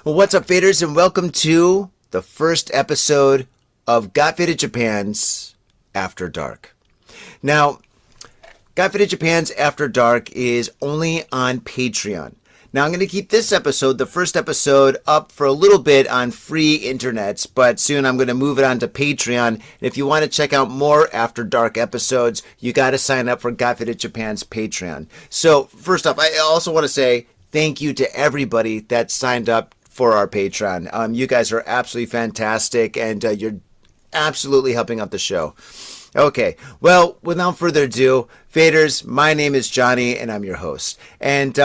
Well, what's up, faders, and welcome to the first episode of Got Faded Japan's After Dark. Now, Got Faded Japan's After Dark is only on Patreon. Now, I'm going to keep this episode, the first episode, up for a little bit on free internets, but soon I'm going to move it on to Patreon. And if you want to check out more After Dark episodes, you got to sign up for Got Faded Japan's Patreon. So, first off, I also want to say thank you to everybody that signed up for our Patreon. You guys are absolutely fantastic, and you're absolutely helping out the show. Okay, well, without further ado, faders, my name is Johnny, and I'm your host. And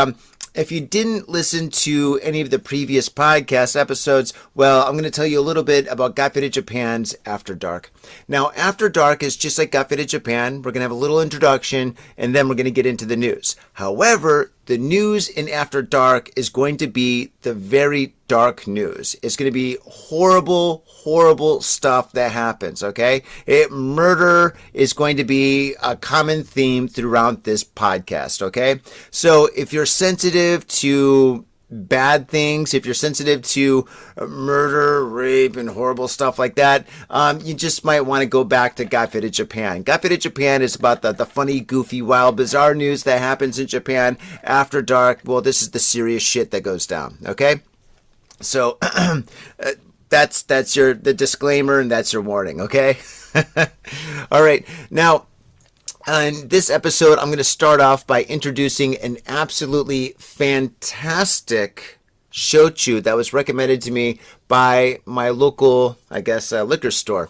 if you didn't listen to any of the previous podcast episodes, well, I'm going to tell you a little bit about Got Faded Japan's After Dark. Now, After Dark is just like Got Faded Japan. We're going to have a little introduction, and then we're going to get into the news. However, the news in After Dark is going to be the very dark news. It's going to be horrible, horrible stuff that happens, okay? Murder is going to be a common theme throughout this podcast, okay? So if you're sensitive to bad things, if you're sensitive to murder, rape, and horrible stuff like that, you just might want to go back to Got Faded Japan. Got Faded Japan is about the funny, goofy, wild, bizarre news that happens in Japan. After Dark, well, this is the serious shit that goes down, okay? So that's the disclaimer, and that's your warning, okay? All right, now, on this episode, I'm going to start off by introducing an absolutely fantastic shochu that was recommended to me by my local, liquor store.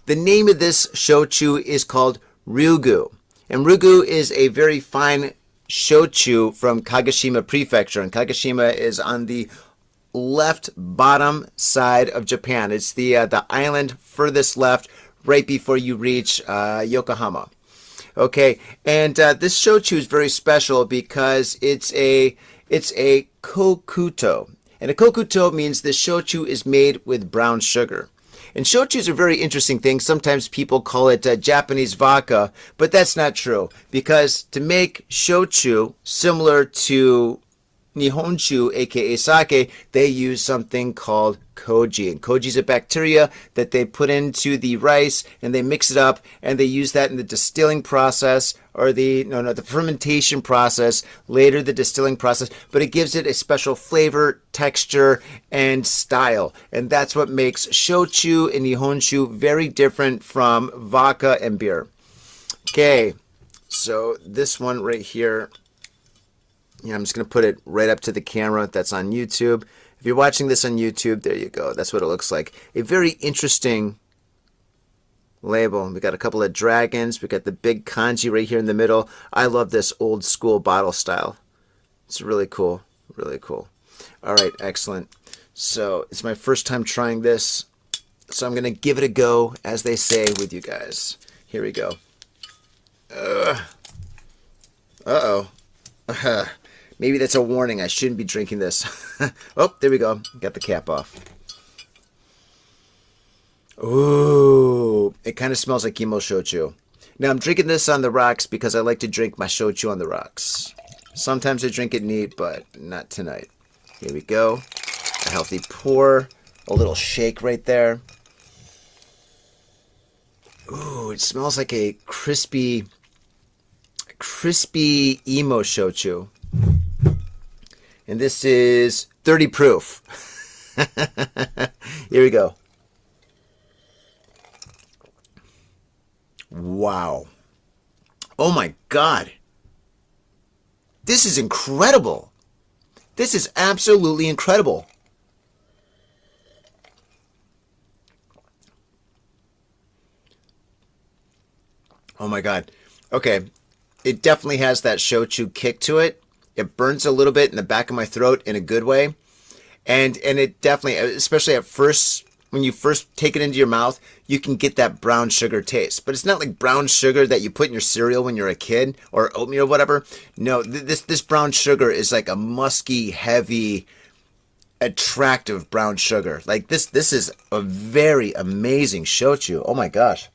The name of this shochu is called Ryugu. And Ryugu is a very fine shochu from Kagoshima Prefecture. And Kagoshima is on the left bottom side of Japan. It's the island furthest left right before you reach Yokohama. Okay, and this shochu is very special because it's a kokuto. And a kokuto means the shochu is made with brown sugar. And shochus are very interesting things. Sometimes people call it Japanese vodka, but that's not true. Because to make shochu similar to Nihonshu, aka sake, they use something called koji. And koji is a bacteria that they put into the rice and they mix it up, and they use that in the distilling process, or the fermentation process, later the distilling process, but it gives it a special flavor, texture, and style. And that's what makes shochu and Nihonshu very different from vodka and beer. Okay, so this one right here, I'm just going to put it right up to the camera. That's on YouTube. If you're watching this on YouTube, there you go. That's what it looks like. A very interesting label. We got a couple of dragons. We got the big kanji right here in the middle. I love this old school bottle style. It's really cool. Really cool. All right, excellent. So it's my first time trying this. So I'm going to give it a go, as they say, with you guys. Here we go. Uh-oh. Maybe that's a warning. I shouldn't be drinking this. Oh, there we go. Got the cap off. Ooh, it kind of smells like emo shochu. Now, I'm drinking this on the rocks because I like to drink my shochu on the rocks. Sometimes I drink it neat, but not tonight. Here we go. A healthy pour. A little shake right there. Ooh, it smells like a crispy emo shochu. And this is 30 proof. Here we go. Wow. Oh my God. This is incredible. This is absolutely incredible. Oh my God. Okay. It definitely has that shochu kick to it. It burns a little bit in the back of my throat in a good way. And it definitely, especially at first, when you first take it into your mouth, you can get that brown sugar taste. But it's not like brown sugar that you put in your cereal when you're a kid, or oatmeal or whatever. No, this brown sugar is like a musky, heavy, attractive brown sugar. Like this is a very amazing shochu. Oh my gosh.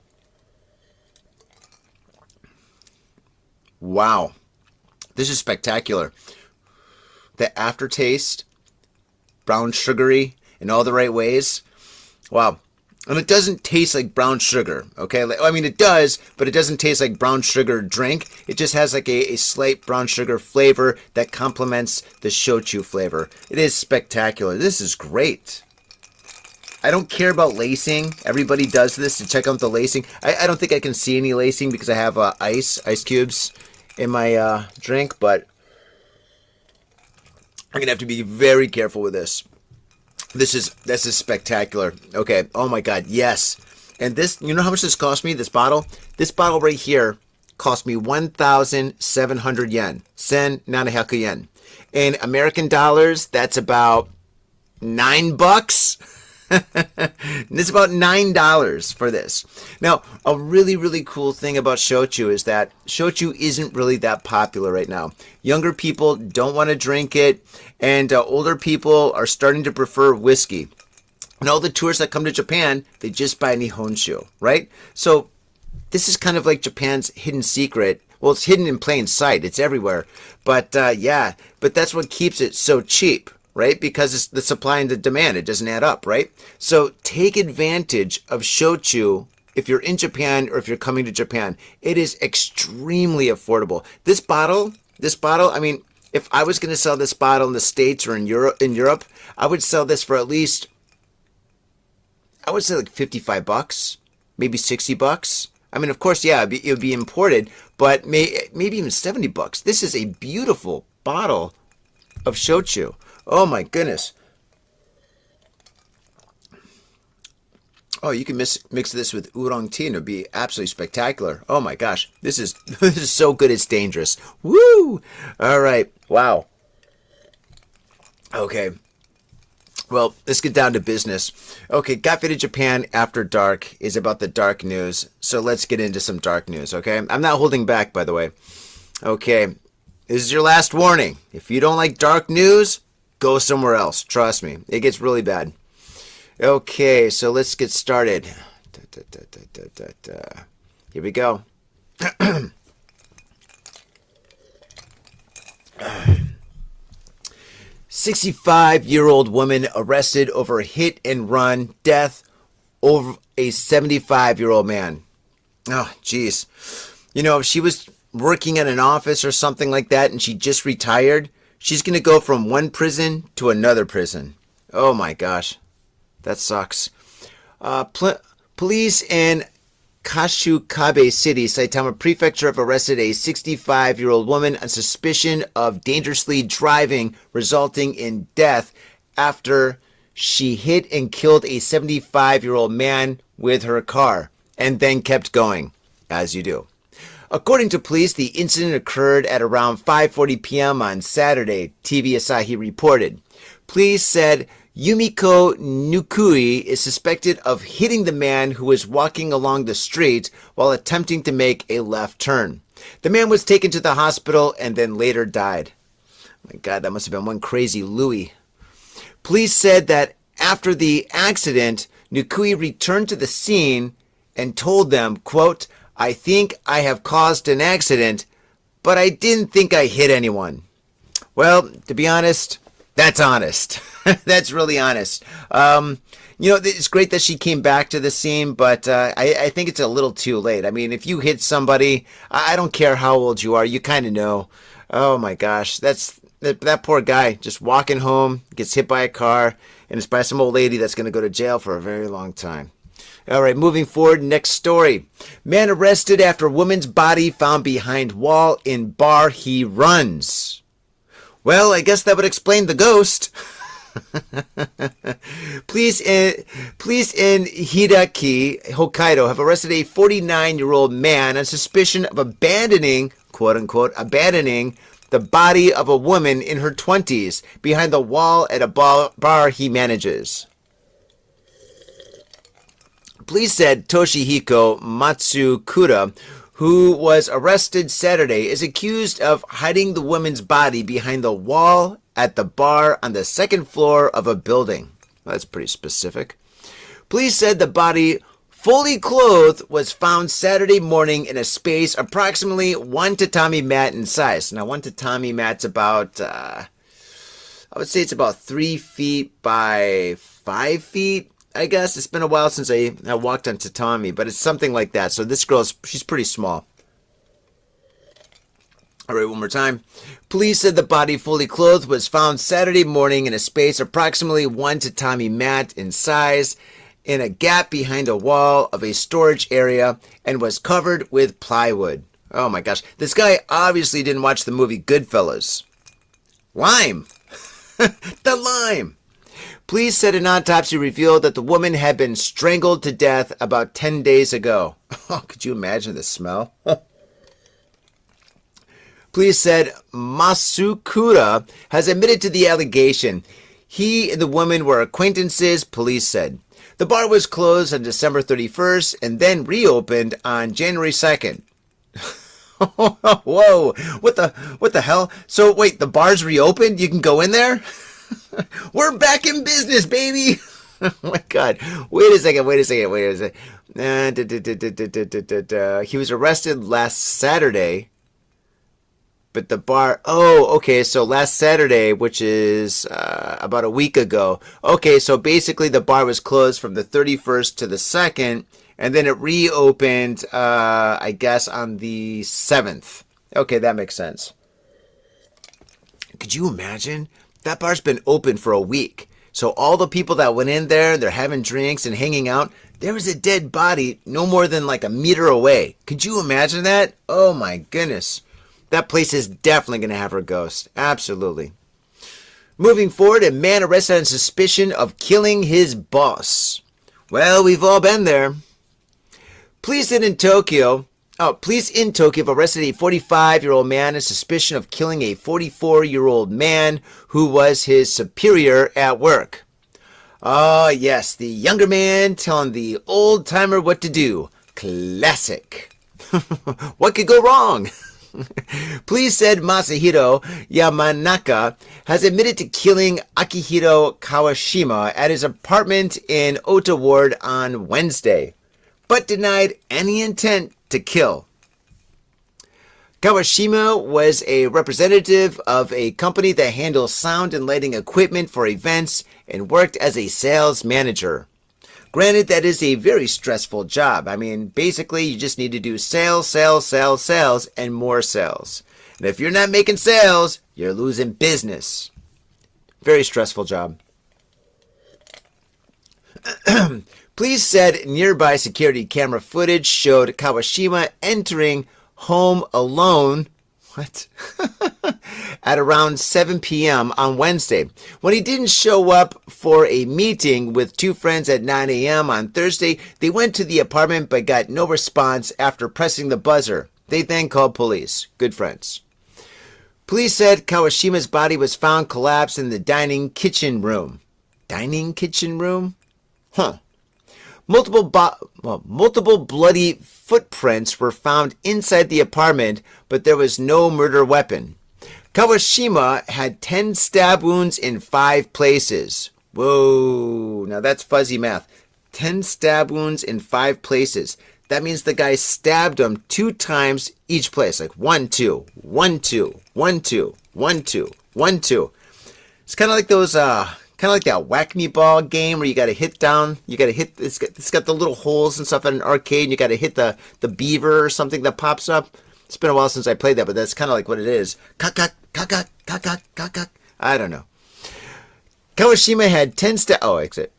Wow. This is spectacular. The aftertaste, brown sugary in all the right ways. Wow. And it doesn't taste like brown sugar, okay? I mean, it does, but it doesn't taste like brown sugar drink. It just has like a slight brown sugar flavor that complements the shochu flavor. It is spectacular. This is great. I don't care about lacing. Everybody does this to check out the lacing. I don't think I can see any lacing because I have ice cubes in my drink, but I'm going to have to be very careful with this. This is spectacular. Okay. Oh my God. Yes. And this, you know how much this cost me? This bottle right here cost me 1,700 yen. Sen nanahaku yen. In American dollars, that's about $9. It's about $9 for this. Now, a really, really cool thing about shochu is that shochu isn't really that popular right now. Younger people don't want to drink it, and older people are starting to prefer whiskey. And all the tourists that come to Japan, they just buy Nihonshu, right? So this is kind of like Japan's hidden secret. Well, it's hidden in plain sight. It's everywhere. But yeah, but that's what keeps it so cheap. Right? Because it's the supply and the demand. It doesn't add up, right? So take advantage of shochu if you're in Japan or if you're coming to Japan. It is extremely affordable. This bottle, I mean, if I was going to sell this bottle in the States or in Europe, I would sell this for at least, I would say like $55, maybe $60. I mean, of course, yeah, it would be imported, but maybe even $70. This is a beautiful bottle of shochu. Oh my goodness. Oh, you can mix this with oolong tea and it would be absolutely spectacular. Oh my gosh. This is so good it's dangerous. Woo! All right. Wow. Okay. Well, let's get down to business. Okay, Got Faded Japan After Dark is about the dark news. So let's get into some dark news, okay? I'm not holding back, by the way. Okay. This is your last warning. If you don't like dark news, go somewhere else. Trust me. It gets really bad. Okay, so let's get started. Here we go. 65-year-old woman arrested over hit and run death over a 75-year-old man. Oh, jeez. You know, if she was working at an office or something like that and she just retired, she's going to go from one prison to another prison. Oh my gosh. That sucks. Police in Kashukabe City, Saitama Prefecture, have arrested a 65-year-old woman on suspicion of dangerously driving, resulting in death after she hit and killed a 75-year-old man with her car, and then kept going, as you do. According to police, the incident occurred at around 5:40 p.m. on Saturday, TV Asahi reported. Police said Yumiko Nukui is suspected of hitting the man who was walking along the street while attempting to make a left turn. The man was taken to the hospital and then later died. Oh my God, that must have been one crazy Louis. Police said that after the accident, Nukui returned to the scene and told them, quote, "I think I have caused an accident, but I didn't think I hit anyone." Well, to be honest, that's honest. That's really honest. You know, it's great that she came back to the scene, but I think it's a little too late. I mean, if you hit somebody, I don't care how old you are, you kind of know. Oh my gosh, that poor guy just walking home, gets hit by a car, and it's by some old lady that's going to go to jail for a very long time. All right, moving forward, next story. Man arrested after woman's body found behind wall in bar he runs. Well, I guess that would explain the ghost. Police in Hidaki, Hokkaido, have arrested a 49-year-old man on suspicion of abandoning, quote-unquote, abandoning the body of a woman in her 20s behind the wall at a bar he manages. Police said Toshihiko Matsukura, who was arrested Saturday, is accused of hiding the woman's body behind the wall at the bar on the second floor of a building. Well, that's pretty specific. Police said the body, fully clothed, was found Saturday morning in a space approximately one tatami mat in size. Now, one tatami mat's about I would say it's about 3 feet by 5 feet. I guess it's been a while since I walked on tatami, but it's something like that. So this she's pretty small. All right, one more time. Police said the body, fully clothed, was found Saturday morning in a space approximately 1 tatami mat in size, in a gap behind a wall of a storage area, and was covered with plywood. Oh my gosh. This guy obviously didn't watch the movie Goodfellas. Lime. The lime. Police said an autopsy revealed that the woman had been strangled to death about 10 days ago. Oh, could you imagine the smell? Police said Masukura has admitted to the allegation. He and the woman were acquaintances, police said. The bar was closed on December 31st and then reopened on January 2nd. Whoa, what the hell? So wait, the bar's reopened? You can go in there? We're back in business, baby. Oh my God. Wait a second. He was arrested last Saturday. But the bar, okay, so last Saturday, which is about a week ago. Okay, so basically the bar was closed from the 31st to the 2nd, and then it reopened, I guess, on the 7th. Okay, that makes sense. Could you imagine? That bar's been open for a week. So all the people that went in there, they're having drinks and hanging out. There was a dead body no more than like a meter away. Could you imagine that? Oh my goodness. That place is definitely going to have her ghost. Absolutely. Moving forward, a man arrested on suspicion of killing his boss. Well, we've all been there. Police in Tokyo have arrested a 45-year-old man on suspicion of killing a 44-year-old man who was his superior at work. Oh, yes, the younger man telling the old-timer what to do. Classic. What could go wrong? Police said Masahiro Yamanaka has admitted to killing Akihiro Kawashima at his apartment in Ota Ward on Wednesday, but denied any intent to kill. Kawashima was a representative of a company that handles sound and lighting equipment for events and worked as a sales manager. Granted, that is a very stressful job. I mean, basically, you just need to do sales, and more sales. And if you're not making sales, you're losing business. Very stressful job. Police said nearby security camera footage showed Kawashima entering home alone. What? At around 7 p.m. on Wednesday. When he didn't show up for a meeting with two friends at 9 a.m. on Thursday, they went to the apartment but got no response after pressing the buzzer. They then called police. Good friends. Police said Kawashima's body was found collapsed in the dining kitchen room. Dining kitchen room? Huh. Multiple bloody footprints were found inside the apartment, but there was no murder weapon. Kawashima had 10 stab wounds in 5 places. Whoa, now that's fuzzy math. 10 stab wounds in 5 places. That means the guy stabbed him 2 times each place. Like 1, 2, 1, 2, 1, 2, 1, 2, 1, 2. It's kind of like those, kind of like that whack me ball game where you got to hit down. You got to hit. It's got the little holes and stuff at an arcade. And you got to hit the beaver or something that pops up. It's been a while since I played that, but that's kind of like what it is. I don't know. Kawashima had 10 exit.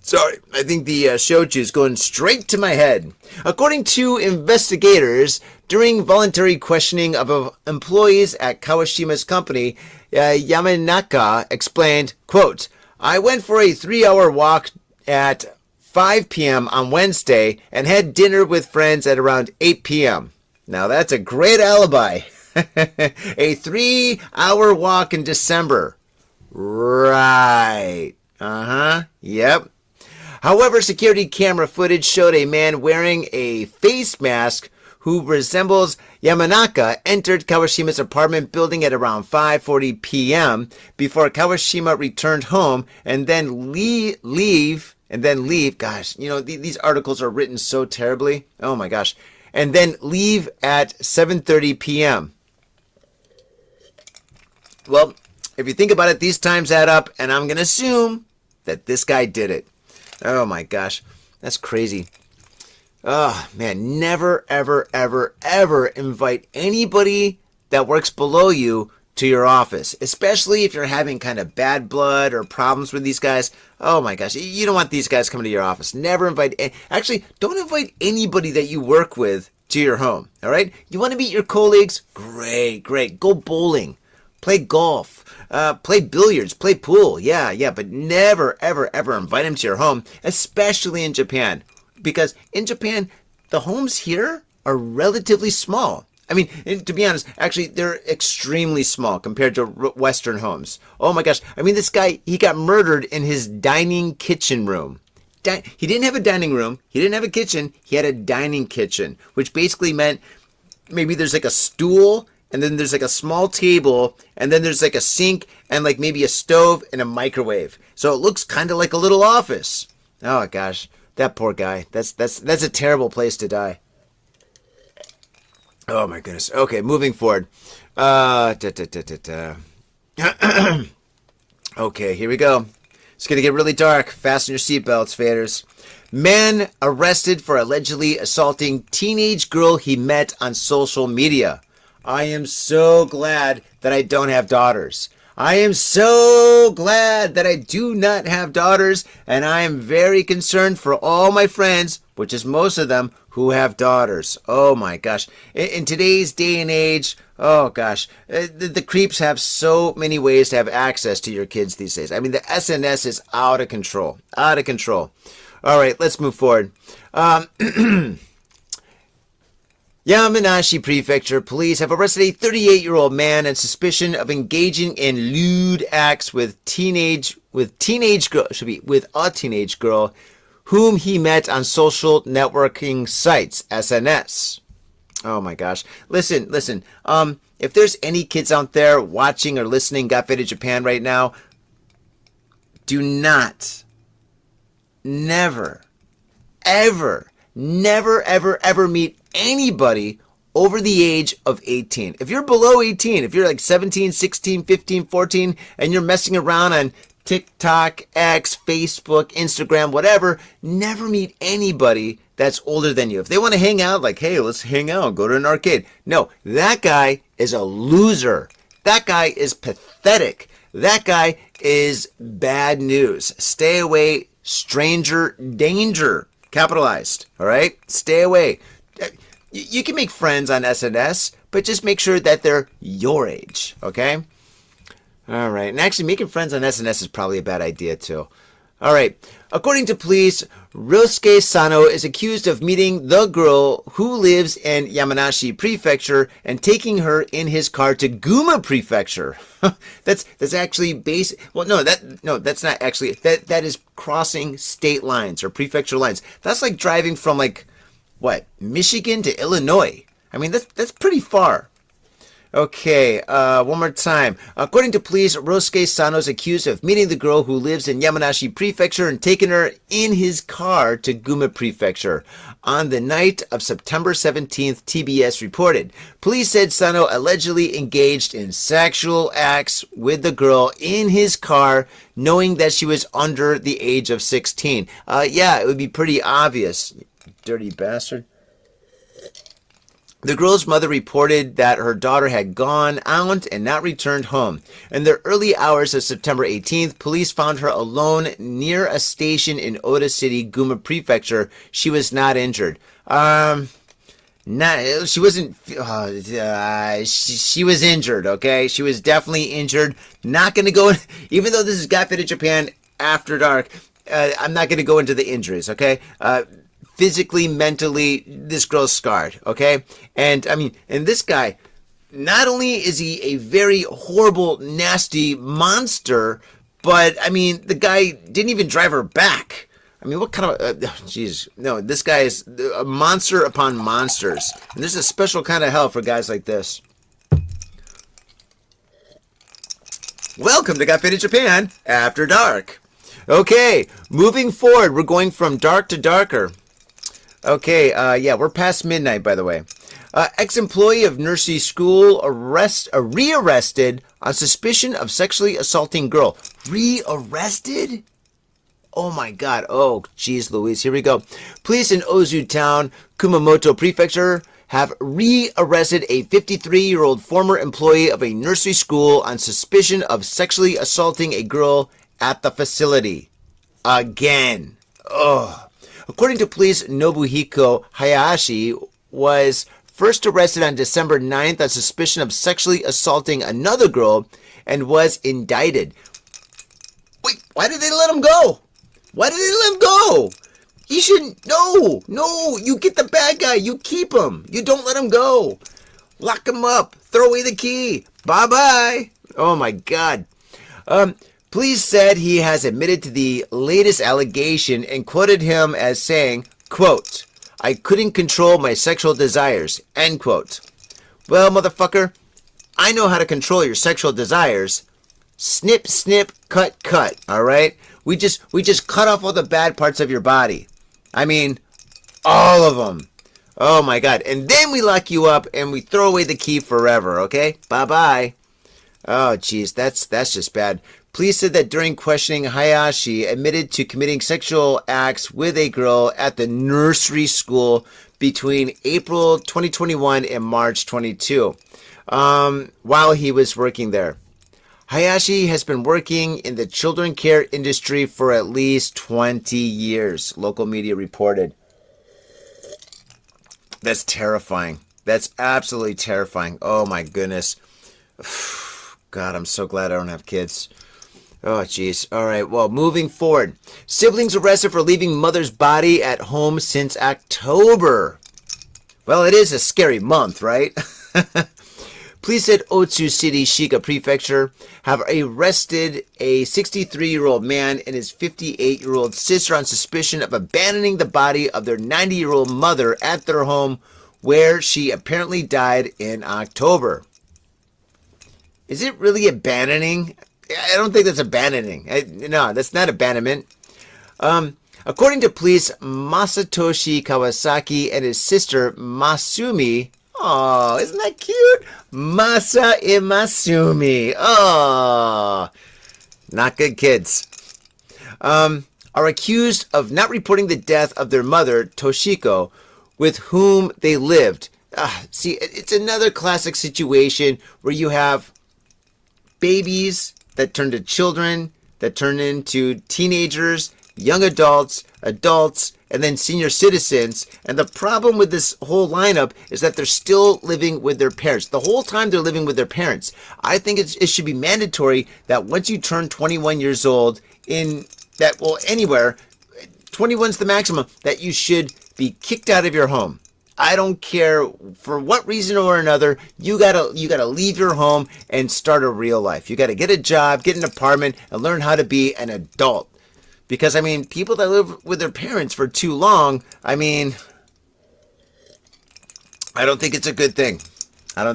Sorry, I think the shochu is going straight to my head. According to investigators, during voluntary questioning of employees at Kawashima's company, Yamanaka explained, quote, I went for a 3-hour walk at 5 p.m. on Wednesday and had dinner with friends at around 8 p.m. Now that's a great alibi. A 3-hour walk in December. Right. Yep. However, security camera footage showed a man wearing a face mask who resembles Yamanaka entered Kawashima's apartment building at around 5:40 p.m. before Kawashima returned home and then leave. Gosh, you know, these articles are written so terribly. Oh my gosh. And then leave at 7:30 p.m. Well, if you think about it, these times add up, and I'm going to assume that this guy did it. Oh my gosh, that's crazy. Oh man, never, ever, ever, ever invite anybody that works below you to your office, especially if you're having kind of bad blood or problems with these guys. Oh my gosh, you don't want these guys coming to your office. Never invite, actually, don't invite anybody that you work with to your home, all right? You want to meet your colleagues? Great, great. Go bowling, play golf, play billiards, play pool. Yeah, but never, ever, ever invite them to your home, especially in Japan. Because in Japan, the homes here are relatively small. I mean, to be honest, actually, they're extremely small compared to Western homes. Oh my gosh. I mean, this guy, he got murdered in his dining kitchen room. He didn't have a dining room. He didn't have a kitchen. He had a dining kitchen, which basically meant maybe there's like a stool, and then there's like a small table, and then there's like a sink, and like maybe a stove and a microwave. So it looks kind of like a little office. Oh gosh. That poor guy. That's a terrible place to die. Oh my goodness. Okay, moving forward. Okay, here we go. It's gonna get really dark. Fasten your seatbelts, faders. Man arrested for allegedly assaulting teenage girl he met on social media. I am so glad that I don't have daughters. I am so glad that I do not have daughters, and I am very concerned for all my friends, which is most of them, who have daughters. Oh my gosh. In today's day and age, oh gosh, the creeps have so many ways to have access to your kids these days. I mean, the SNS is out of control. Out of control. All right, let's move forward. Yamanashi Prefecture police have arrested a 38-year-old man on suspicion of engaging in lewd acts with a teenage girl whom he met on social networking sites, SNS. Oh my gosh. Listen. If there's any kids out there watching or listening Got Faded Japan right now, do not, never, ever meet anybody over the age of 18. If you're below 18, if you're like 17, 16, 15, 14, and you're messing around on TikTok, X, Facebook, Instagram, whatever, never meet anybody that's older than you. If they want to hang out, like, hey, let's hang out, go to an arcade. No, that guy is a loser. That guy is pathetic. That guy is bad news. Stay away, stranger danger. Capitalized, all right? Stay away. You can make friends on SNS, but just make sure that they're your age, okay? All right. And actually, making friends on SNS is probably a bad idea, too. All right. According to police, Ryosuke Sano is accused of meeting the girl who lives in Yamanashi Prefecture and taking her in his car to Guma Prefecture. That's actually that's not actually. That is crossing state lines or prefecture lines. That's like driving from like what, Michigan to Illinois. I mean, that's pretty far. Okay, one more time. According to police, Ryosuke Sano is accused of meeting the girl who lives in Yamanashi Prefecture and taking her in his car to Guma Prefecture. On the night of September 17th, TBS reported. Police said Sano allegedly engaged in sexual acts with the girl in his car, knowing that she was under the age of 16. Yeah, it would be pretty obvious. Dirty bastard. The girl's mother reported that her daughter had gone out and not returned home. In the early hours of September 18th, police found her alone near a station in Oda City, Guma Prefecture. She was not injured. She wasn't. She was injured. Okay, she was definitely injured. Not going to go. Even though this is Got Faded Japan After Dark, I'm not going to go into the injuries. Okay. Physically, mentally, this girl's scarred, okay? And, I mean, and this guy, not only is he a very horrible, nasty monster, but, I mean, the guy didn't even drive her back. I mean, what kind of, jeez, no, this guy is a monster upon monsters. And there's a special kind of hell for guys like this. Welcome to Got Faded Japan After Dark. Okay, moving forward, we're going from dark to darker. Okay, yeah, we're past midnight, by the way. Ex-employee of nursery school rearrested on suspicion of sexually assaulting girl. Rearrested? Oh my God. Oh, geez, Louise. Here we go. Police in Ozu Town, Kumamoto Prefecture, have rearrested a 53-year-old former employee of a nursery school on suspicion of sexually assaulting a girl at the facility. Again. Oh. According to police, Nobuhiko Hayashi was first arrested on December 9th on suspicion of sexually assaulting another girl and was indicted. Wait, why did they let him go? Why did they let him go? He shouldn't. No, you get the bad guy. You keep him. You don't let him go. Lock him up. Throw away the key. Bye-bye. Oh, my God. Police said he has admitted to the latest allegation and quoted him as saying, quote, "I couldn't control my sexual desires," end quote. Well, motherfucker, I know how to control your sexual desires. Snip, snip, cut, cut, all right? We just cut off all the bad parts of your body. I mean, all of them. Oh, my God. And then we lock you up and we throw away the key forever, okay? Bye-bye. Oh, geez, that's just bad. Police said that during questioning, Hayashi admitted to committing sexual acts with a girl at the nursery school between April 2021 and March 22, while he was working there. Hayashi has been working in the children care industry for at least 20 years, local media reported. That's terrifying. That's absolutely terrifying. Oh, my goodness. God, I'm so glad I don't have kids. Oh, jeez. All right. Well, moving forward. Siblings arrested for leaving mother's body at home since October. Well, it is a scary month, right? Police at Otsu City, Shiga Prefecture, have arrested a 63-year-old man and his 58-year-old sister on suspicion of abandoning the body of their 90-year-old mother at their home, where she apparently died in October. Is it really abandoning? I don't think that's abandoning. No, that's not abandonment. According to police, Masatoshi Kawasaki and his sister Masumi, oh, isn't that cute? Masa and Masumi. Oh, not good kids. Are accused of not reporting the death of their mother, Toshiko, with whom they lived. See, it's another classic situation where you have babies that turn to children, that turn into teenagers, young adults, and then senior citizens. And the problem with this whole lineup is that they're still living with their parents. The whole time they're living with their parents. I think it should be mandatory that once you turn 21 years old anywhere, 21's the maximum, that you should be kicked out of your home. I don't care for what reason or another. You gotta leave your home and start a real life. You gotta get a job, get an apartment, and learn how to be an adult. Because, I mean, people that live with their parents for too long, I mean, I don't think it's a good thing. And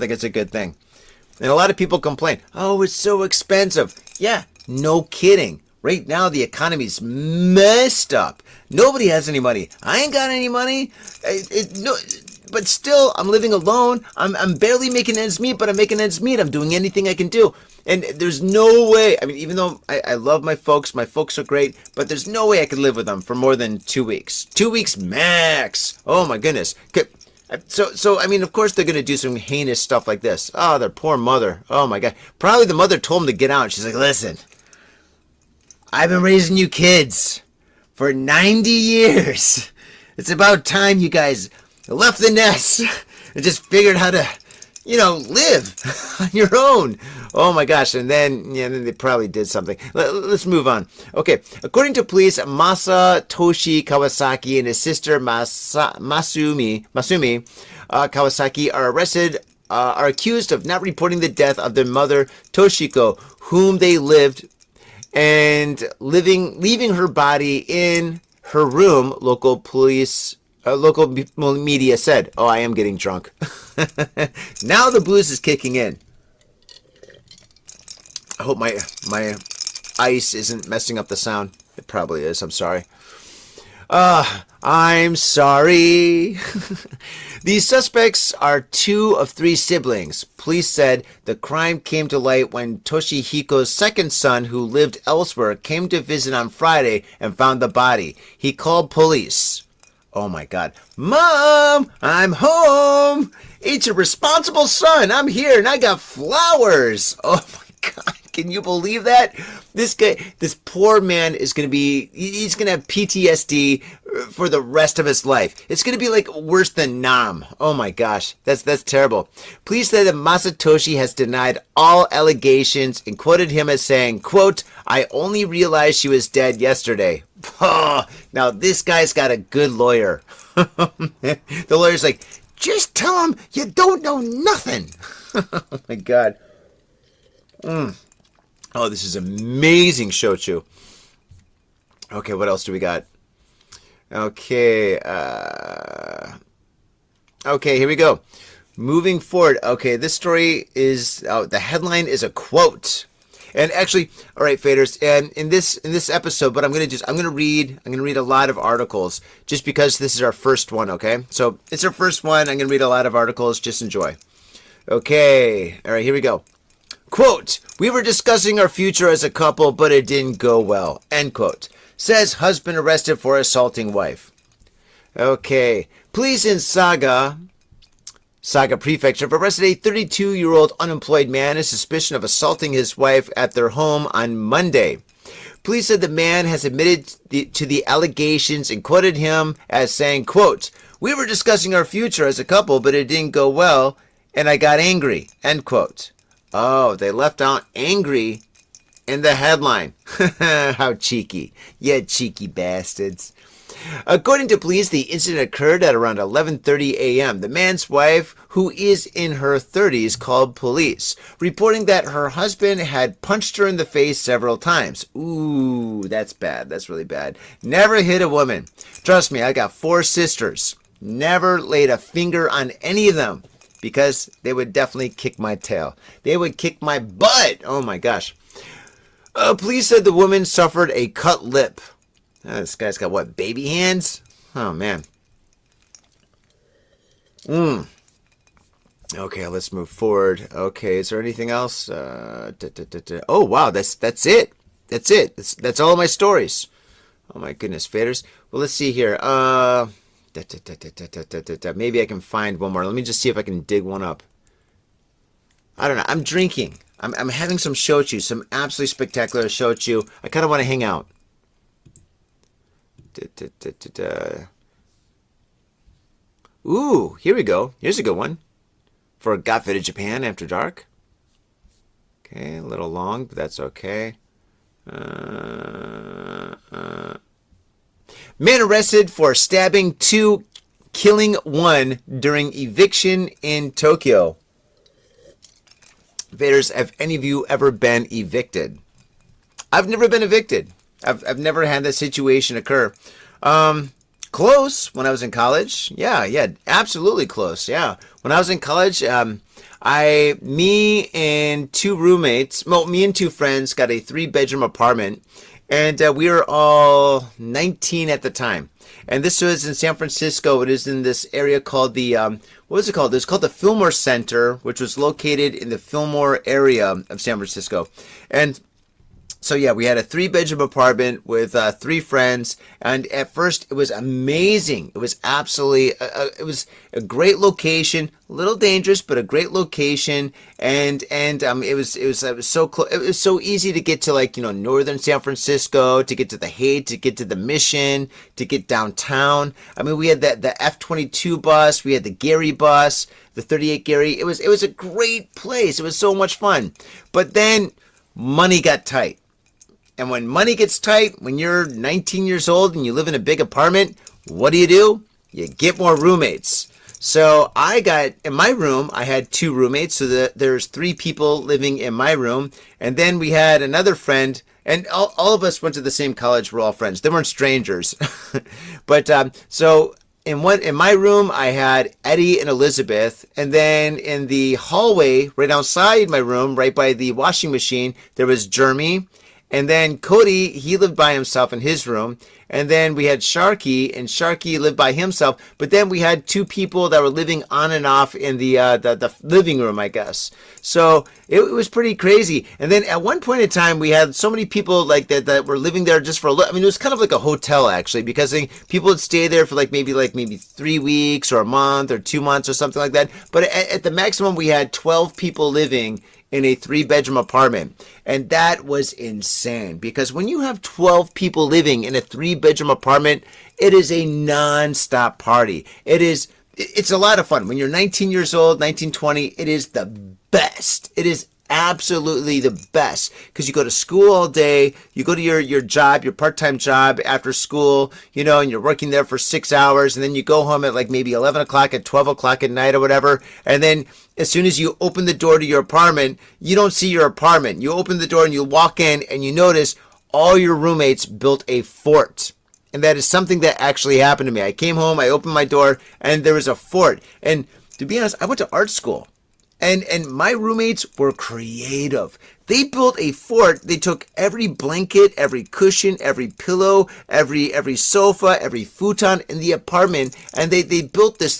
a lot of people complain, oh, it's so expensive. Yeah, no kidding. Right now, the economy's messed up. Nobody has any money. I ain't got any money. But still, I'm living alone. I'm barely making ends meet, but I'm making ends meet. I'm doing anything I can do. And there's no way, I mean, even though I love my folks are great, but there's no way I could live with them for more than 2 weeks. 2 weeks max. Oh, my goodness. So I mean, of course they're going to do some heinous stuff like this. Oh, their poor mother. Oh, my God. Probably the mother told him to get out. She's like, listen, I've been raising you kids for 90 years. It's about time you guys left the nest and just figured how to, live on your own. Oh my gosh. And then they probably did something. Let's move on. Okay. According to police, Masatoshi Kawasaki and his sister Masumi Kawasaki are accused of not reporting the death of their mother, Toshiko, whom they lived and leaving her body in her room, local media said. Oh, I am getting drunk. Now the booze is kicking in. I hope my ice isn't messing up the sound. It probably is. I'm sorry. I'm sorry. These suspects are two of three siblings. Police said the crime came to light when Toshihiko's second son, who lived elsewhere, came to visit on Friday and found the body. He called police. Oh my God. Mom, I'm home. It's a responsible son. I'm here and I got flowers. Oh my God. Can you believe that? This guy, this poor man is going to he's going to have PTSD for the rest of his life. It's going to be like worse than Nam. Oh my gosh. That's terrible. Police said that Masatoshi has denied all allegations and quoted him as saying, quote, I only realized she was dead yesterday. Oh, now this guy's got a good lawyer. The lawyer's like, just tell him you don't know nothing. Oh my God. Oh, this is amazing shochu. Okay, what else do we got? Okay, okay, here we go. Moving forward. Okay, this story is the headline is a quote. And actually, all right, faders, and in this episode, but I'm gonna read a lot of articles just because this is our first one, okay? So it's our first one. I'm gonna read a lot of articles. Just enjoy. Okay, all right, here we go. Quote, we were discussing our future as a couple, but it didn't go well. End quote. Says husband arrested for assaulting wife. Okay. Police in Saga Prefecture have arrested a 32-year-old unemployed man in suspicion of assaulting his wife at their home on Monday. Police said the man has admitted to the allegations and quoted him as saying, quote, we were discussing our future as a couple, but it didn't go well, and I got angry. End quote. Oh, they left out angry in the headline. How cheeky. You cheeky bastards. According to police, the incident occurred at around 11:30 a.m. The man's wife, who is in her 30s, called police, reporting that her husband had punched her in the face several times. Ooh, that's bad. That's really bad. Never hit a woman. Trust me, I got 4 sisters. Never laid a finger on any of them. Because they would definitely kick my tail. They would kick my butt. Oh my gosh. Police said the woman suffered a cut lip. This guy's got what, baby hands? Oh man. Okay, let's move forward. Okay, is there anything else? Oh wow, that's it. That's it. That's all my stories. Oh my goodness, faders. Well, let's see here. Maybe I can find one more. Let me just see if I can dig one up. I don't know. I'm drinking. I'm having some shochu, some absolutely spectacular shochu. I kind of want to hang out. Ooh, here we go. Here's a good one for Got Fitted Japan After Dark. Okay, a little long, but that's okay. Man arrested for stabbing 2, killing 1 during eviction in Tokyo. Vaders, have any of you ever been evicted? I've never been evicted. I've never had that situation occur. Close when I was in college. Yeah, absolutely close. Yeah. When I was in college, me and 2 roommates, well, me and 2 friends got a 3-bedroom apartment. And we were all 19 at the time. And this was in San Francisco. It is in this area called the, what was it called? It was called the Fillmore Center, which was located in the Fillmore area of San Francisco. And so, yeah, we had a 3-bedroom apartment with 3 friends. And at first, it was amazing. It was absolutely, it was a great location, a little dangerous, but a great location. And it was so close. It was so easy to get to, like, northern San Francisco, to get to the Haight, to get to the Mission, to get downtown. I mean, we had the F-22 bus, we had the Gary bus, the 38 Gary. It was a great place. It was so much fun. But then money got tight. And when money gets tight, when you're 19 years old and you live in a big apartment, what do? You get more roommates. So I got, in my room, I had 2 roommates, so there's 3 people living in my room. And then we had another friend, and all of us went to the same college. We're all friends. They weren't strangers. But so in my room, I had Eddie and Elizabeth. And then in the hallway, right outside my room, right by the washing machine, there was Jeremy And then Cody, he lived by himself in his room. And then we had Sharky, and Sharky lived by himself. But then we had two people that were living on and off in the living room, I guess. So it was pretty crazy. And then at one point in time, we had so many people like that were living there just for a little. I mean, it was kind of like a hotel actually, because people would stay there for maybe 3 weeks or a month or 2 months or something like that. But at the maximum, we had 12 people living in a 3-bedroom apartment. And that was insane, because when you have 12 people living in a 3-bedroom apartment, it is a non-stop party. It's a lot of fun. When you're 19 years old, 19, 20, it is the best. It is absolutely the best, because you go to school all day, you go to your job, your part-time job after school, and you're working there for 6 hours, and then you go home at maybe 11 o'clock at 12 o'clock at night or whatever, and then as soon as you open the door to your apartment, you don't see your apartment. You open the door and you walk in and you notice all your roommates built a fort. And that is something that actually happened to me. I came home, I opened my door, and there was a fort. And to be honest, I went to art school. And my roommates were creative. They built a fort. They took every blanket, every cushion, every pillow, every sofa, every futon in the apartment, and they built this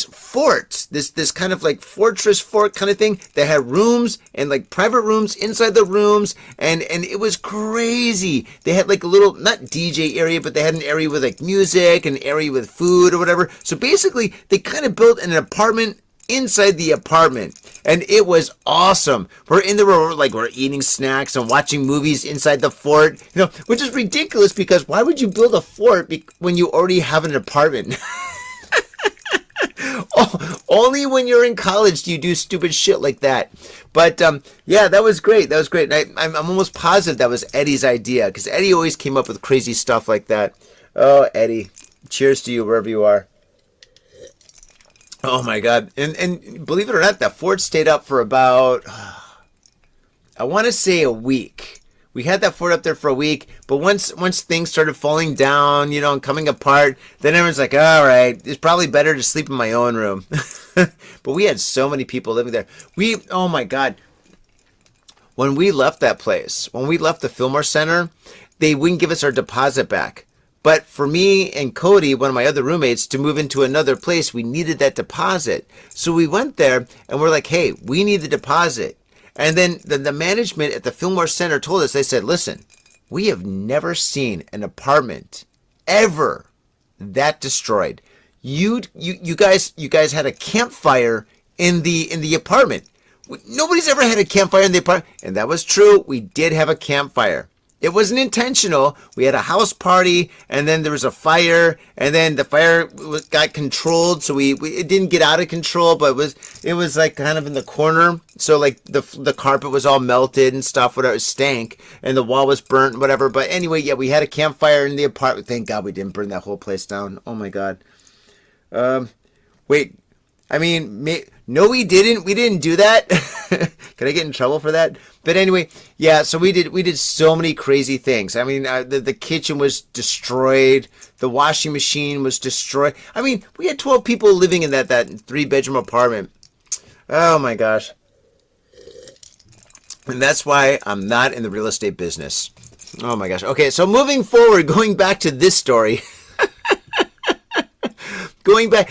fort, this kind of fortress fort kind of thing that had rooms and private rooms inside the rooms, and it was crazy. They had a little, not DJ area, but they had an area with music, an area with food or whatever. So basically, they kind of built an apartment inside the apartment, and it was awesome. We're in the room, we're eating snacks and watching movies inside the fort, which is ridiculous, because why would you build a fort when you already have an apartment? Only when you're in college do you do stupid shit like that. But yeah, that was great. That was great. And I'm almost positive that was Eddie's idea, because Eddie always came up with crazy stuff like that. Oh, Eddie, cheers to you wherever you are. Oh my God. And believe it or not, that fort stayed up for about, I want to say a week. We had that fort up there for a week, but once things started falling down, and coming apart, then everyone's like, all right, it's probably better to sleep in my own room. But we had so many people living there. Oh my God. When we left that place, when we left the Fillmore Center, they wouldn't give us our deposit back. But for me and Cody, one of my other roommates, to move into another place, we needed that deposit. So we went there and we're like, hey, we need the deposit. And then the management at the Fillmore Center told us, they said, listen, we have never seen an apartment ever that destroyed. You guys had a campfire in the apartment. Nobody's ever had a campfire in the apartment. And that was true. We did have a campfire. It wasn't intentional. We had a house party, and then there was a fire, and then the fire got controlled, so it didn't get out of control, but it was kind of in the corner, so the carpet was all melted and stuff, whatever, it stank, and the wall was burnt, whatever. But anyway, yeah, we had a campfire in the apartment. Thank God we didn't burn that whole place down. Oh my God. Wait. I mean, no, we didn't. We didn't do that. Can I get in trouble for that? But anyway, yeah. So we did so many crazy things. I mean, the kitchen was destroyed. The washing machine was destroyed. I mean, we had 12 people living in that 3-bedroom apartment. Oh my gosh. And that's why I'm not in the real estate business. Oh my gosh. Okay, so moving forward, going back to this story. Going back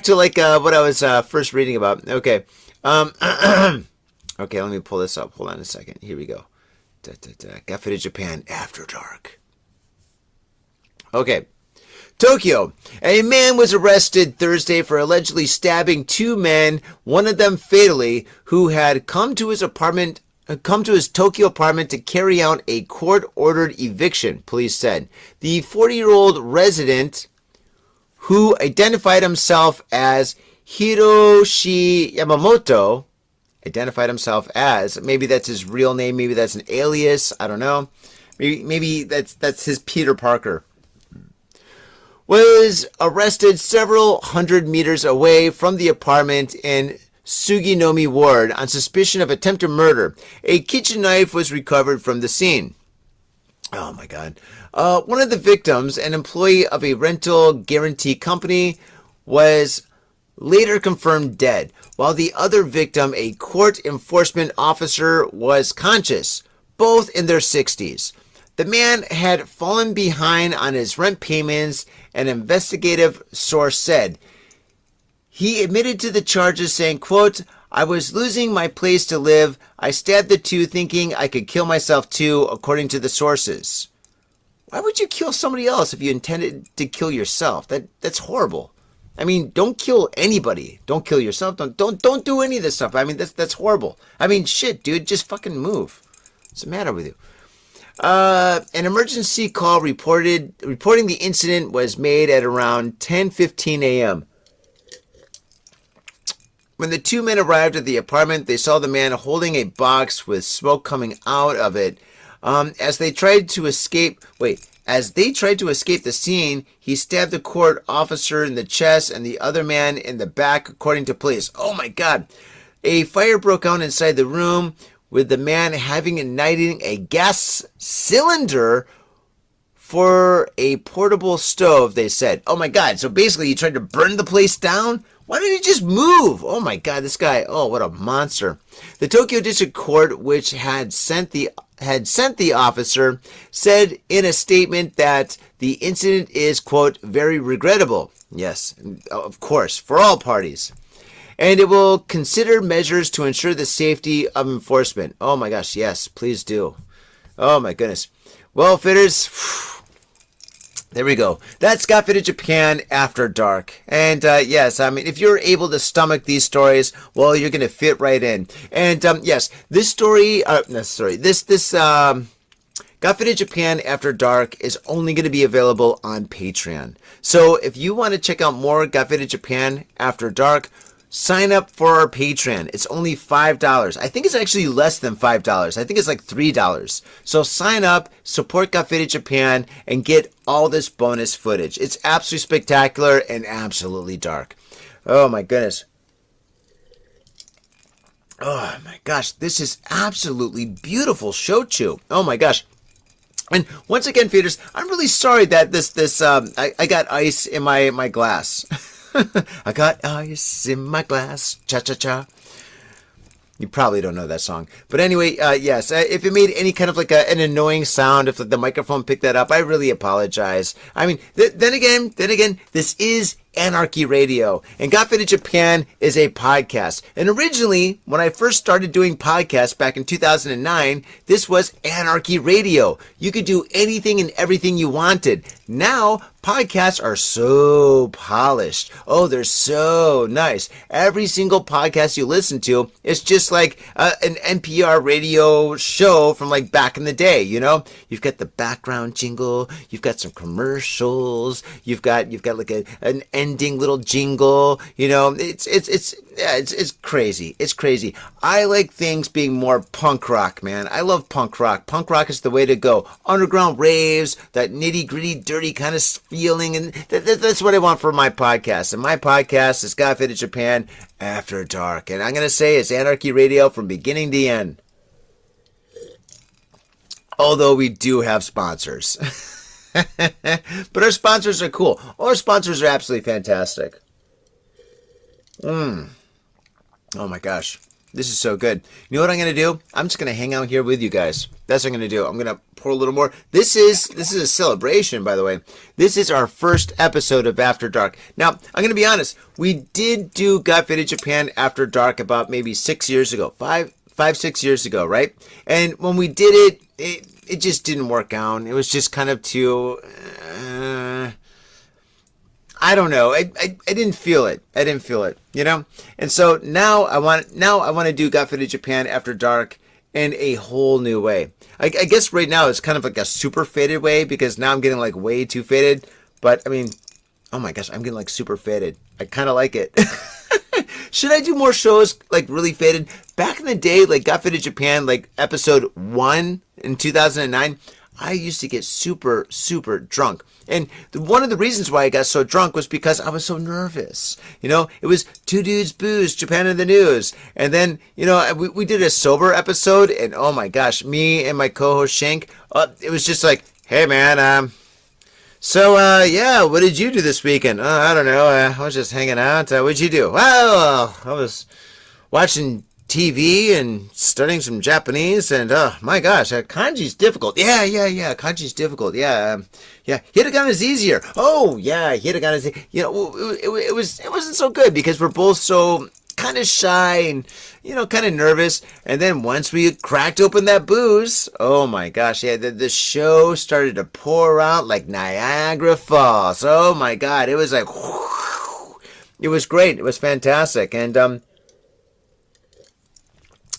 to what I was first reading about. Okay. Okay, let me pull this up. Hold on a second. Here we go. Got Fitted Japan After Dark. Okay. Tokyo. A man was arrested Thursday for allegedly stabbing 2 men, one of them fatally, who had come to his Tokyo apartment to carry out a court-ordered eviction, police said. The 40-year-old resident, who identified himself as Hiroshi Yamamoto, maybe that's his real name, maybe that's an alias, I don't know. Maybe that's his Peter Parker, was arrested several hundred meters away from the apartment in Suginomi Ward on suspicion of attempted murder. A kitchen knife was recovered from the scene. Oh my God. One of the victims, an employee of a rental guarantee company, was later confirmed dead, while the other victim, a court enforcement officer, was conscious. both in their 60s. The man had fallen behind on his rent payments, an investigative source said. He admitted to the charges saying, quote, "I was losing my place to live. I stabbed the two thinking I could kill myself too," according to the sources. Why would you kill somebody else if you intended to kill yourself? That's horrible. I mean, don't kill anybody. Don't kill yourself. Don't do any of this stuff. I mean, that's horrible. I mean, shit, dude, just fucking move. What's the matter with you? An emergency call reporting the incident was made at around 10:15 a.m. When the two men arrived at the apartment, they saw the man holding a box with smoke coming out of it. As they tried to escape the scene, he stabbed the court officer in the chest and the other man in the back, according to police. Oh my God. A fire broke out inside the room, with the man having ignited a gas cylinder for a portable stove, they said. Oh my God. So basically he tried to burn the place down? Why didn't he just move? Oh my God, this guy, oh, what a monster. The Tokyo District Court, which had sent the officer, said in a statement that the incident is, quote, very regrettable. Yes, of course, for all parties. And it will consider measures to ensure the safety of enforcement. Oh my gosh, yes, please do. Oh my goodness. Well, fitters, there we go. That's Got Fitted Japan After Dark. And yes, I mean, if you're able to stomach these stories, well, you're going to fit right in. And yes, this story, this Got Fitted Japan After Dark is only going to be available on Patreon. So if you want to check out more Got Fitted Japan After Dark, sign up for our Patreon. It's only $5. I think it's actually less than $5. I think it's like $3. So sign up, support Got Fitted Japan, and get all this bonus footage. It's absolutely spectacular and absolutely dark. Oh my goodness. Oh my gosh, this is absolutely beautiful shochu. Oh my gosh. And once again, feeders, I'm really sorry that I got ice in my glass. I got ice in my glass, cha-cha-cha. You probably don't know that song. But anyway, yes, if it made any kind of like an annoying sound, if the microphone picked that up, I really apologize. I mean, then again, this is Anarchy Radio, and Got Fitted Japan is a podcast. And originally, when I first started doing podcasts back in 2009, this was Anarchy Radio. You could do anything and everything you wanted. Now, podcasts are so polished. Oh, they're so nice. Every single podcast you listen to is just like an NPR radio show from like back in the day, you know? You've got the background jingle, you've got some commercials, you've got like an ending little jingle, you know? It's crazy. It's crazy. I like things being more punk rock, man. I love punk rock. Punk rock is the way to go. Underground raves, that nitty-gritty, dirty kind of feeling, and that's what I want for my podcast. And my podcast is Got Fitted Japan After Dark. And I'm going to say it's Anarchy Radio from beginning to end. Although we do have sponsors. But our sponsors are cool. All our sponsors are absolutely fantastic. Oh my gosh. This is so good. You know what I'm going to do? I'm just going to hang out here with you guys. That's what I'm going to do. I'm going to pour a little more. This is a celebration, by the way. This is our first episode of After Dark. Now, I'm going to be honest. We did do Got Fitted Japan After Dark about maybe 6 years ago. 6 years ago, right? And when we did it just didn't work out. It was just kind of too... I don't know. I didn't feel it. You know? And so now I want to do Got Fitted Japan After Dark in a whole new way. I guess right now it's kind of like a super faded way because now I'm getting like way too faded. But I mean, oh my gosh, I'm getting like super faded. I kind of like it. Should I do more shows like really faded? Back in the day, like Got Fitted Japan, like episode 1 in 2009, I used to get super, super drunk. And one of the reasons why I got so drunk was because I was so nervous. You know, it was Two Dudes Booze, Japan in the News. And then, you know, we did a sober episode, and oh my gosh, me and my co-host Shank, it was just like, hey man, yeah, what did you do this weekend? I don't know, I was just hanging out. What'd you do? Well, I was watching TV and studying some Japanese, and my gosh, kanji's difficult. Yeah, kanji's difficult. Yeah, hiragana's easier. Oh, yeah, hiragana's, it wasn't so good because we're both so kind of shy and, kind of nervous. And then once we cracked open that booze, oh my gosh, yeah, the show started to pour out like Niagara Falls. Oh my God, it was like, whoosh. It was great. It was fantastic. And,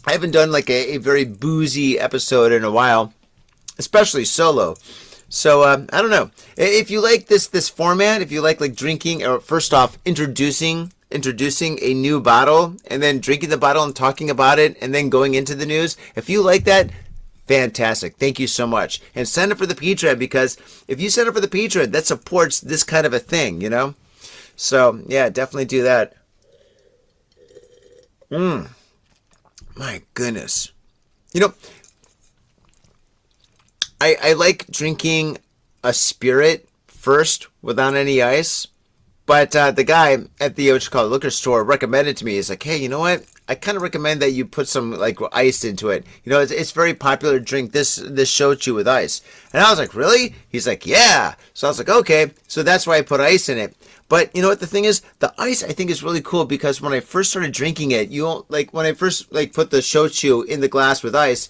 I haven't done like a very boozy episode in a while, especially solo. So I don't know if you like this format. If you like drinking, or first off introducing a new bottle and then drinking the bottle and talking about it and then going into the news. If you like that, fantastic. Thank you so much. And sign up for the Patreon, because if you sign up for the Patreon, that supports this kind of a thing, So yeah, definitely do that. My goodness. I like drinking a spirit first without any ice. But the guy at the liquor store recommended to me, he's like, hey, you know what? I kind of recommend that you put some ice into it. It's very popular to drink this shochu with ice. And I was like, really? He's like, yeah. So I was like, okay. So that's why I put ice in it. But you know what the thing is? The ice I think is really cool, because when I first started drinking it, when I first put the shochu in the glass with ice,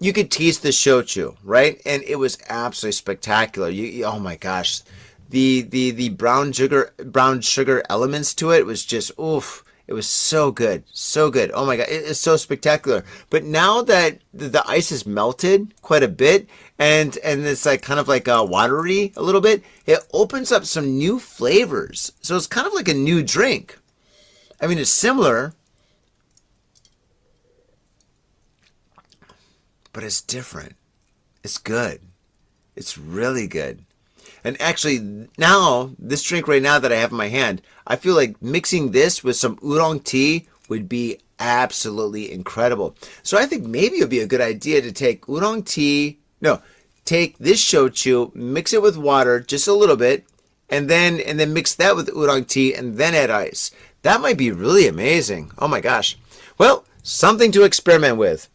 you could taste the shochu, right? And it was absolutely spectacular. Oh my gosh. The brown sugar elements to it was just oof. It was so good. So good. Oh my God. It's so spectacular. But now that the ice has melted quite a bit and it's kind of watery a little bit, it opens up some new flavors. So it's kind of like a new drink. I mean, it's similar, but it's different. It's good. It's really good. And actually, now, this drink right now that I have in my hand, I feel like mixing this with some oolong tea would be absolutely incredible. So I think maybe it would be a good idea to take take this shochu, mix it with water just a little bit, and then mix that with oolong tea and then add ice. That might be really amazing. Oh my gosh. Well, something to experiment with.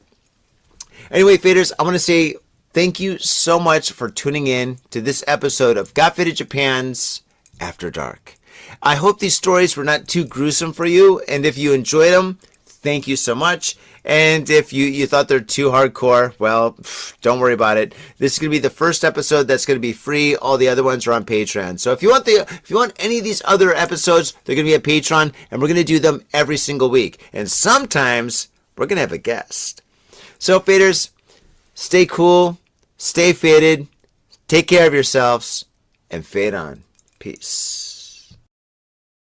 Anyway, faders, I want to say thank you so much for tuning in to this episode of Got Faded Japan's After Dark. I hope these stories were not too gruesome for you, and if you enjoyed them, thank you so much. And if you thought they're too hardcore, well, don't worry about it. This is going to be the first episode that's going to be free. All the other ones are on Patreon. So if you want any of these other episodes, they're going to be at Patreon, and we're going to do them every single week. And sometimes we're going to have a guest. So faders, stay cool. Stay faded, take care of yourselves, and fade on. Peace.